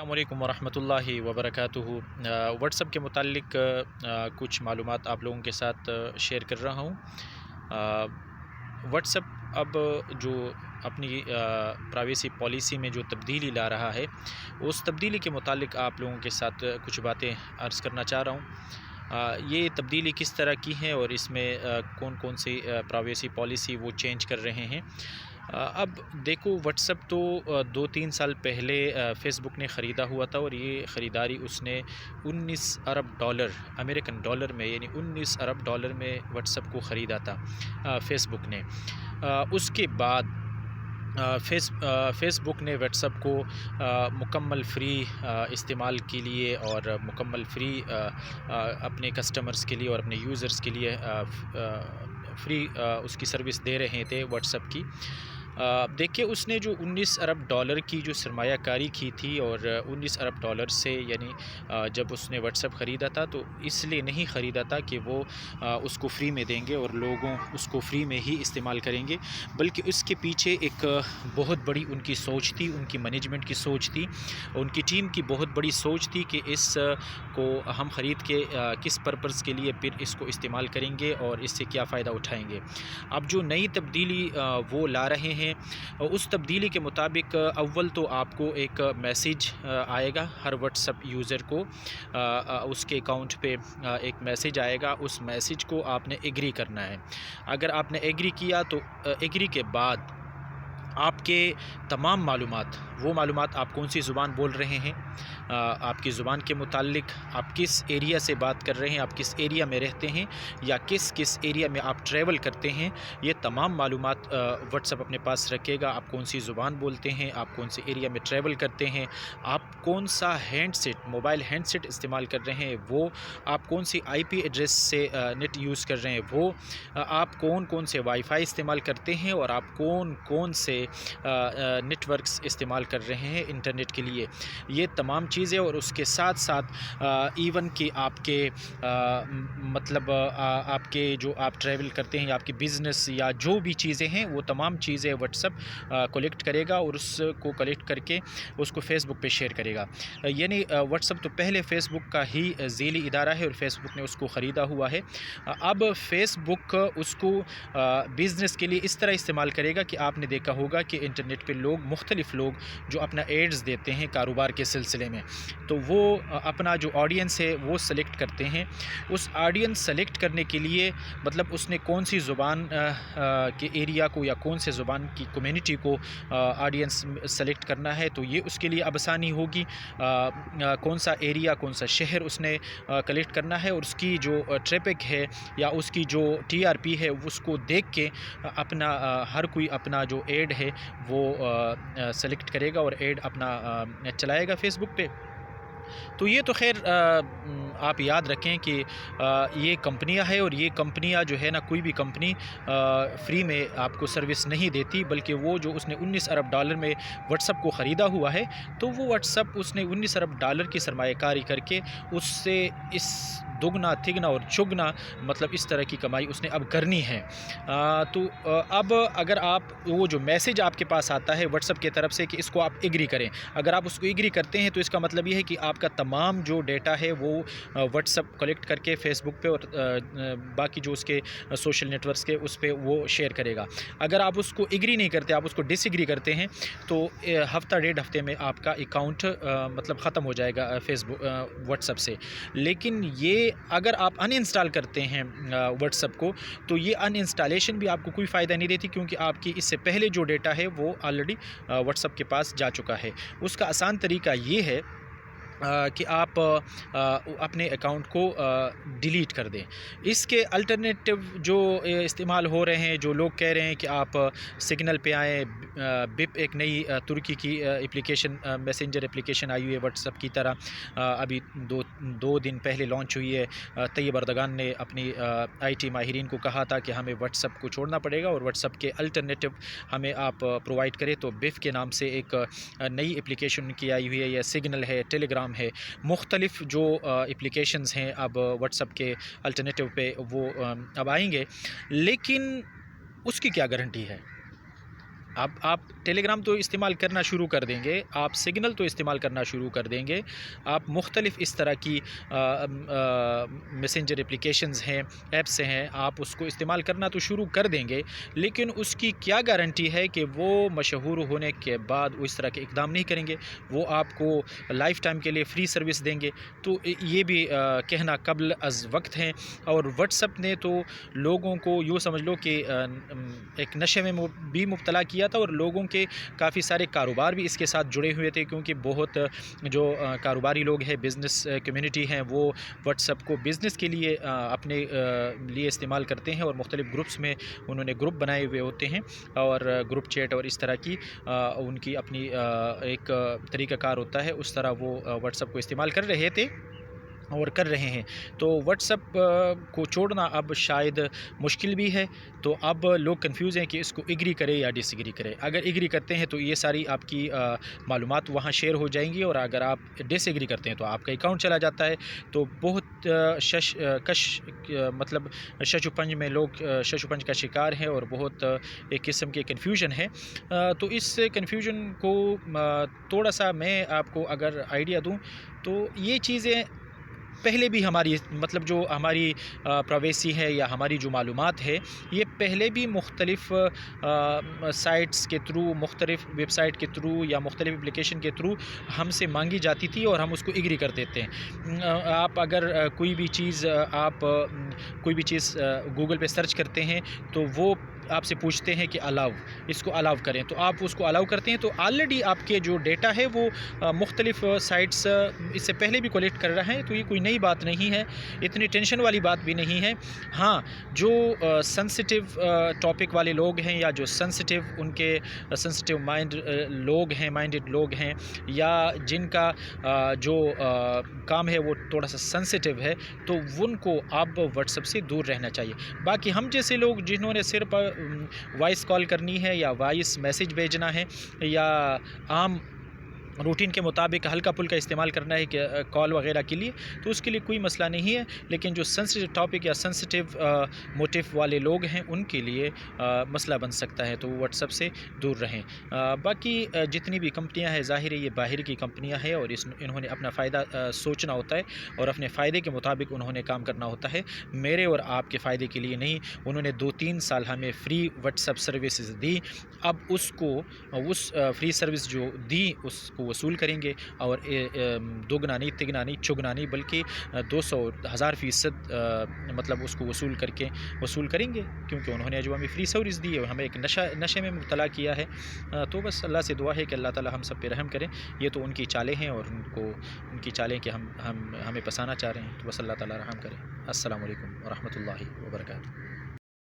السلام علیکم ورحمۃ اللہ وبرکاتہ۔ واٹس ایپ کے متعلق کچھ معلومات آپ لوگوں کے ساتھ شیئر کر رہا ہوں۔ واٹس ایپ اب جو اپنی پرائیویسی پالیسی میں جو تبدیلی لا رہا ہے، اس تبدیلی کے متعلق آپ لوگوں کے ساتھ کچھ باتیں عرض کرنا چاہ رہا ہوں۔ یہ تبدیلی کس طرح کی ہے اور اس میں کون کون سی پرائیویسی پالیسی وہ چینج کر رہے ہیں۔ اب دیکھو، واٹس ایپ تو 2-3 سال پہلے فیس بک نے خریدا ہوا تھا، اور یہ خریداری اس نے 19 ارب ڈالر امریکن ڈالر میں، یعنی 19 ارب ڈالر میں واٹس ایپ کو خریدا تھا فیس بک نے۔ اس کے بعد فیس بک نے واٹس ایپ کو مکمل فری استعمال کے لیے اور مکمل فری اپنے کسٹمرز کے لیے اور اپنے یوزرز کے لیے فری اس کی سروس دے رہے تھے واٹس ایپ کی۔ دیکھیں، اس نے جو 19 ارب ڈالر کی جو سرمایہ کاری کی تھی، اور 19 ارب ڈالر سے، یعنی جب اس نے واٹس ایپ خریدا تھا تو اس لیے نہیں خریدا تھا کہ وہ اس کو فری میں دیں گے اور لوگوں اس کو فری میں ہی استعمال کریں گے، بلکہ اس کے پیچھے ایک بہت بڑی ان کی سوچ تھی، ان کی مینجمنٹ کی سوچ تھی، ان کی ٹیم کی بہت بڑی سوچ تھی کہ اس کو ہم خرید کے کس پرپز کے لیے پھر اس کو استعمال کریں گے اور اس سے کیا فائدہ اٹھائیں گے۔ اب جو نئی تبدیلی وہ لا رہے ہیں، اس تبدیلی کے مطابق اول تو آپ کو ایک میسیج آئے گا ہر واٹس ایپ یوزر کو، اس کے اکاؤنٹ پہ ایک میسیج آئے گا۔ اس میسیج کو آپ نے ایگری کرنا ہے۔ اگر آپ نے ایگری کیا تو ایگری کے بعد آپ کے تمام معلومات، وہ معلومات آپ کون سی زبان بول رہے ہیں، آپ کی زبان کے متعلق، آپ کس ایریا سے بات کر رہے ہیں، آپ کس ایریا میں رہتے ہیں، یا کس ایریا میں آپ ٹریول کرتے ہیں، یہ تمام معلومات واٹس ایپ اپنے پاس رکھے گا۔ آپ کون سی زبان بولتے ہیں، آپ کون سے ایریا میں ٹریول کرتے ہیں، آپ کون سا handset, mobile handset استعمال کر رہے ہیں، وہ آپ کون سی آئی پی ایڈریس سے نیٹ یوز کر رہے ہیں، وہ آپ کون سے وائی فائی استعمال کرتے ہیں، اور آپ کون سے نیٹ ورکس استعمال کر رہے ہیں انٹرنیٹ کے لیے، یہ تمام چیزیں۔ اور اس کے ساتھ ساتھ ایون کہ آپ کے مطلب آپ کے جو آپ ٹریول کرتے ہیں، یا آپ کی بزنس یا جو بھی چیزیں ہیں، وہ تمام چیزیں واٹس ایپ کلیکٹ کرے گا، اور اس کو کلیکٹ کر کے اس کو فیس بک پہ شیئر کرے گا۔ یعنی واٹس ایپ تو پہلے فیس بک کا ہی ذیلی ادارہ ہے، اور فیس بک نے اس کو خریدا ہوا ہے۔ اب فیس بک اس کو بزنس کے لیے اس طرح استعمال کرے گا کہ آپ نے دیکھا ہوگا کہ انٹرنیٹ پہ مختلف لوگ جو اپنا ایڈز دیتے ہیں کاروبار کے سلسلے میں، تو وہ اپنا جو آڈینس ہے وہ سلیکٹ کرتے ہیں۔ اس آڈینس سلیکٹ کرنے کے لیے، مطلب اس نے کون سی زبان کے ایریا کو یا کون سے زبان کی کمیونٹی کو آڈینس سلیکٹ کرنا ہے، تو یہ اس کے لیے اب آسانی ہوگی۔ کون سا ایریا، کون سا شہر اس نے کلیکٹ کرنا ہے، اور اس کی جو ٹریفک ہے یا اس کی جو ٹی آر پی ہے، اس کو دیکھ کے اپنا ہر کوئی اپنا جو ایڈ ہے وہ سلیکٹ کرے گا اور ایڈ اپنا چلائے گا فیس بک پہ۔ تو یہ تو خیر آپ یاد رکھیں کہ یہ کمپنیاں ہیں، اور یہ کمپنیاں جو ہے نا، کوئی بھی کمپنی فری میں آپ کو سروس نہیں دیتی، بلکہ وہ جو اس نے 19 ارب ڈالر میں واٹس ایپ کو خریدا ہوا ہے، تو وہ واٹس ایپ اس نے 19 ارب ڈالر کی سرمایہ کاری کر کے اس سے اس دگنا تگنا اور چگنا، مطلب اس طرح کی کمائی اس نے اب کرنی ہے۔ تو اب اگر آپ وہ جو میسیج آپ کے پاس آتا ہے واٹس ایپ کی طرف سے کہ اس کو آپ ایگری کریں، اگر آپ اس کو ایگری کرتے ہیں تو اس کا مطلب یہ ہے کہ آپ کا تمام جو ڈیٹا ہے وہ واٹس ایپ کلیکٹ کر کے فیس بک پہ اور باقی جو اس کے سوشل نیٹ ورکس کے اس پہ وہ شیئر کرے گا۔ اگر آپ اس کو ایگری نہیں کرتے، آپ اس کو ڈس ایگری کرتے ہیں، تو ہفتہ 1.5 ہفتے میں آپ کا اکاؤنٹ مطلب ختم ہو جائے گا فیس بک واٹس ایپ سے۔ لیکن یہ اگر آپ ان انسٹال کرتے ہیں واٹس ایپ کو، تو یہ ان انسٹالیشن بھی آپ کو کوئی فائدہ نہیں دیتی، کیونکہ آپ کی اس سے پہلے جو ڈیٹا ہے وہ آلریڈی واٹس ایپ کے پاس جا چکا ہے۔ اس کا آسان طریقہ یہ ہے کہ آپ اپنے اکاؤنٹ کو ڈیلیٹ کر دیں۔ اس کے الٹرنیٹو جو استعمال ہو رہے ہیں، جو لوگ کہہ رہے ہیں کہ آپ سگنل پہ آئیں، بپ ایک نئی ترکی کی اپلیکیشن، میسنجر اپلیکیشن آئی ہوئی ہے واٹس ایپ کی طرح، ابھی دو دن پہلے لانچ ہوئی ہے۔ طیب اردگان نے اپنی آئی ٹی ماہرین کو کہا تھا کہ ہمیں واٹس ایپ کو چھوڑنا پڑے گا اور واٹس ایپ کے الٹرنیٹو ہمیں آپ پرووائڈ کریں، تو بف کے نام سے ایک نئی اپلیکیشن کی آئی ہوئی ہے، یا سگنل ہے، ٹیلی گرام ہے، مختلف جو اپلیکیشنز ہیں اب واٹس ایپ کے الٹرنیٹو پہ وہ اب آئیں گے۔ لیکن اس کی کیا گارنٹی ہے؟ اب آپ ٹیلی گرام تو استعمال کرنا شروع کر دیں گے، آپ سگنل تو استعمال کرنا شروع کر دیں گے، آپ مختلف اس طرح کی میسنجر اپلیکیشنز ہیں، ایپس ہیں، آپ اس کو استعمال کرنا تو شروع کر دیں گے، لیکن اس کی کیا گارنٹی ہے کہ وہ مشہور ہونے کے بعد وہ اس طرح کے اقدام نہیں کریں گے، وہ آپ کو لائف ٹائم کے لیے فری سروس دیں گے؟ تو یہ بھی کہنا قبل از وقت ہیں۔ اور واٹس ایپ نے تو لوگوں کو یوں سمجھ لو کہ ایک نشے میں بھی مبتلا کیا تھا، اور لوگوں کے کافی سارے کاروبار بھی اس کے ساتھ جڑے ہوئے تھے، کیونکہ بہت جو کاروباری لوگ ہیں، بزنس کمیونٹی ہیں، وہ واٹس ایپ کو بزنس کے لیے اپنے لیے استعمال کرتے ہیں، اور مختلف گروپس میں انہوں نے گروپ بنائے ہوئے ہوتے ہیں، اور گروپ چیٹ اور اس طرح کی ان کی اپنی ایک طریقہ کار ہوتا ہے، اس طرح وہ واٹس ایپ کو استعمال کر رہے تھے اور کر رہے ہیں۔ تو واٹس ایپ کو چھوڑنا اب شاید مشکل بھی ہے، تو اب لوگ کنفیوز ہیں کہ اس کو ایگری کرے یا ڈس ایگری کرے۔ اگر ایگری کرتے ہیں تو یہ ساری آپ کی معلومات وہاں شیئر ہو جائیں گی، اور اگر آپ ڈس ایگری کرتے ہیں تو آپ کا اکاؤنٹ چلا جاتا ہے۔ تو بہت مطلب شش و پنج میں لوگ شش و پنج کا شکار ہیں، اور بہت ایک قسم کے کنفیوژن ہے۔ تو اس کنفیوژن کو تھوڑا سا میں آپ کو اگر آئیڈیا دوں تو یہ چیزیں پہلے بھی ہماری مطلب جو ہماری پرائیویسی ہے یا ہماری جو معلومات ہے، یہ پہلے بھی مختلف سائٹس کے تھرو، مختلف ویب سائٹ کے تھرو یا مختلف اپلیکیشن کے تھرو ہم سے مانگی جاتی تھی، اور ہم اس کو ایگری کر دیتے ہیں۔ آپ اگر کوئی بھی چیز گوگل پہ سرچ کرتے ہیں تو وہ آپ سے پوچھتے ہیں کہ الاؤ، اس کو الاؤ کریں، تو آپ اس کو الاؤ کرتے ہیں، تو آلریڈی آپ کے جو ڈیٹا ہے وہ مختلف سائٹس اس سے پہلے بھی کولیکٹ کر رہے ہیں، تو یہ کوئی نئی بات نہیں ہے، اتنی ٹینشن والی بات بھی نہیں ہے۔ ہاں، جو سنسٹیو ٹاپک والے لوگ ہیں، یا جو سنسٹیو ان کے سنسٹیو مائنڈڈ لوگ ہیں، یا جن کا جو کام ہے وہ تھوڑا سا سنسٹیو ہے، تو ان کو اب واٹس ایپ سے دور رہنا چاہیے۔ باقی ہم جیسے لوگ جنہوں نے صرف وائس کال کرنی ہے، یا وائس میسیج بھیجنا ہے، یا عام روٹین کے مطابق ہلکا پھلکا استعمال کرنا ہے کہ کال وغیرہ کے لیے، تو اس کے لیے کوئی مسئلہ نہیں ہے، لیکن جو سنسٹیو ٹاپک یا سنسٹیو موٹیو والے لوگ ہیں ان کے لیے مسئلہ بن سکتا ہے، تو وہ واٹس ایپ سے دور رہیں۔ باقی جتنی بھی کمپنیاں ہیں، ظاہر ہے یہ باہر کی کمپنیاں ہیں، اور انہوں نے اپنا فائدہ سوچنا ہوتا ہے، اور اپنے فائدے کے مطابق انہوں نے کام کرنا ہوتا ہے، میرے اور آپ کے فائدے کے لیے نہیں۔ انہوں نے 2-3 سال ہمیں فری واٹس ایپ سروسز دی، اب اس فری سروس جو دی اس کو وصول کریں گے، اور دوگنا نہیں، تگنا نہیں، چگنا نہیں، بلکہ 200,000% مطلب اس کو وصول کریں گے، کیونکہ انہوں نے جو ہمیں فری سروس دی ہے، ہمیں ایک نشے میں مبتلا کیا ہے۔ تو بس اللہ سے دعا ہے کہ اللہ تعالی ہم سب پہ رحم کریں۔ یہ تو ان کی چالیں ہیں، اور ان کی چالیں کہ ہمیں پسانا چاہ رہے ہیں، تو بس اللہ تعالی رحم کرے۔ السلام علیکم ورحمۃ اللہ وبرکاتہ۔